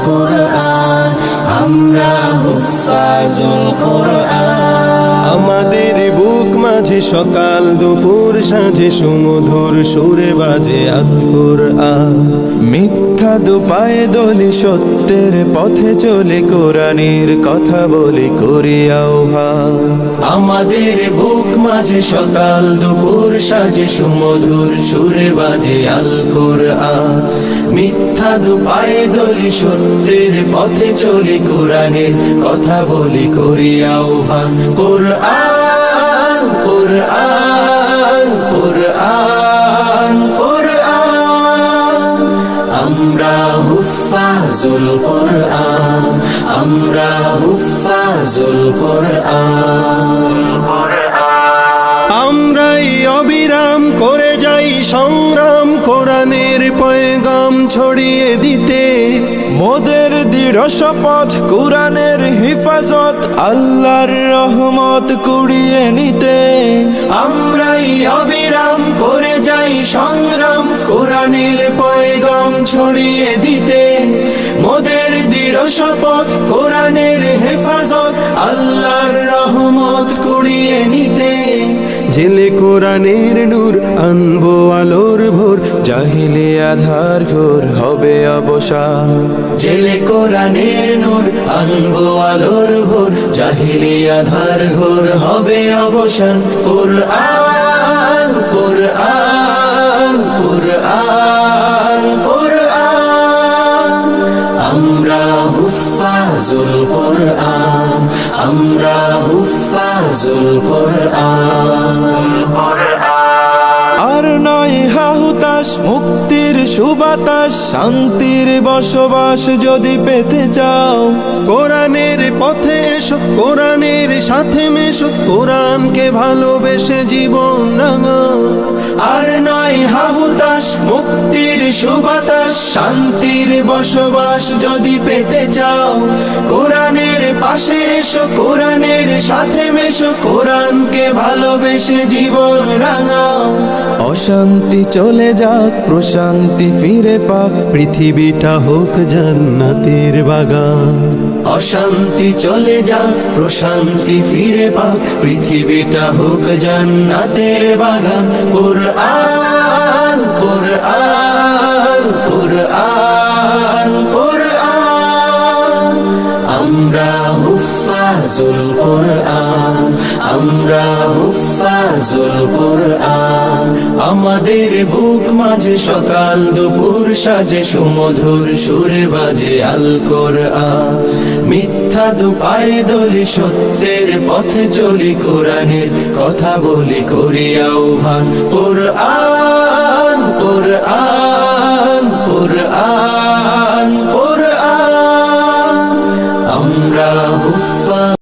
কোরআন, আমরা হুফাজুল কোরআন। আমাদের বুক মাঝে সকাল দুপুর সাঁঝে সুমধুর সুরে বাজে আল কোরআন। মিথ্যা দুপায়ে দলি সত্যের পথে চলে কোরআনের কথা বলি করি আহ্বান। আমাদের বুক মাঝে সকাল দুপুর সাঁঝে সুমধুর সুরে বাজে আল কোরআন। মিথ্যা দুপায়ে দলি সত্যের পথে চলে কোরআনের কথা বলি করি আহ্বান। কোরআন কোরআন কোরআন কোরআন, আমরা হুফাজুল কোরআন, আমরা হুফাজুল কোরআন। আমরাই অবিরাম করে যাই সংগ্রাম কোরআনের পয়গাম ছড়িয়ে দিতে। মোদের দৃঢ় শপথ কোরআনের হিফাজত আল্লাহর রহমত কুড়িয়ে নিতে। আমরাই অবিরাম করে যাই সংগ্রাম কোরআনের পয়গাম ছড়িয়ে দিতে। মোদের দৃঢ় শপথ কোরআনের হেফাজত আল্লাহর রহমত কুড়িয়ে নিতে। জেলে কোরআনের নূর আনবো আলোর ভোর, জাহিলি আধার ঘোর হবে অবসান। জেলে কোরআনের নূর আনবো আলোর ভোর, জাহিলি আধার ঘোর হবে অবসান। কোরআন কোরআন কোরআন কোরআন, আমরা হুফাজুল কোরআন, আমরা হুফাজুল কোরআন। আর নয় হাহুতাস মুক্তির সুবাতাস, শান্তির বসবাস যদি পেতে চাও কোরআনের পথে এসো, কোরআনের সাথে মেশো, কোরআনকে ভালোবেসে জীবন রাঙাও। আর নয় হাহুতাস মুক্তির সুবাতাস, শান্তির বসবাস যদি পেতে চাও কোরআনের পাশে এসো, কোরআনের সাথে মেশো, কোরআনকে ভালোবেসে জীবন রাঙাও। অশান্তি চলে যাক প্রশান্তি ফিরে পাক, পৃথিবীটা হোক জান্নাতের বাগান। অশান্তি চলে যাক প্রশান্তি ফিরে পাক, পৃথিবীটা হোক জান্নাতের বাগান। কোরআন কোরআন কোরআন কোরআন, আমরা হুফাজুল কোরআন, আমরা হুফাজুল কোরআন। আমাদের বুক মাঝে সকাল দুপুর সাজে সুমধুর সুরে বাজে আল কোরআন। মিথ্যা দুপায়ে দলি সত্যের পথে চলি কোরআনের কথা বলি করি আহ্বান। কোরআন কোরআন কোরআন কোরআন, আমরা